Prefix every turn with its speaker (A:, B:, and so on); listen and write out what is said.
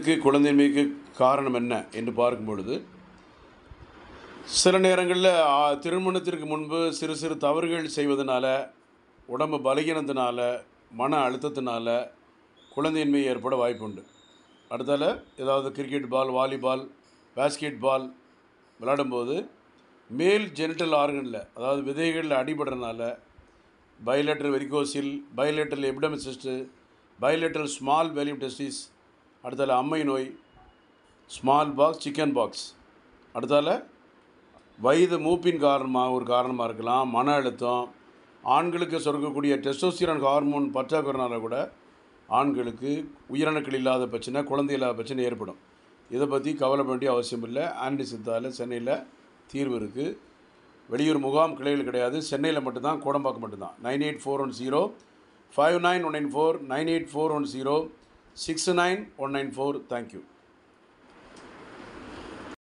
A: பெண்களுக்கு குழந்தையின்மைக்கு காரணம் என்ன என்று பார்க்கும் பொழுது, சில நேரங்களில் திருமணத்திற்கு முன்பு சிறு சிறு தவறுகள் செய்வதனால, உடம்பு பலகீனத்தினால, மன அழுத்தத்தினால குழந்தையின்மை ஏற்பட வாய்ப்புண்டு. அடுத்தால ஏதாவது cricket ball, volleyball, basketball விளையாடும்போது மேல் ஜெனிட்டல் ஆர்கனில், அதாவது விதைகளில் அடிபடுறதுனால bilateral varicocele, bilateral epidemic cyst, bilateral small volume testis, அடுத்தால அம்மை நோய், ஸ்மால் பாக்ஸ், சிக்கன் பாக்ஸ், அடுத்தால வயது மூப்பின் காரணமாக இருக்கலாம். மன அழுத்தம், ஆண்களுக்கு சுரக்கக்கூடிய டெஸ்டோஸ்டிரான் ஹார்மோன் பற்றாக்குறைனால கூட ஆண்களுக்கு உயிரணுக்கள் இல்லாத பிரச்சனை, குழந்தை இல்லாத பிரச்சனை ஏற்படும். இதை பற்றி கவலைப்பட வேண்டிய அவசியம் இல்லை. ஆன்டி சித்தாவில் சென்னையில் தீர்வு இருக்குது. வெளியூர் முகாம் கிளைகள் கிடையாது, சென்னையில் மட்டும்தான், கோடம்பாக்கம் மட்டும்தான். 9841059194, 9841069194. தேங்க்யூ.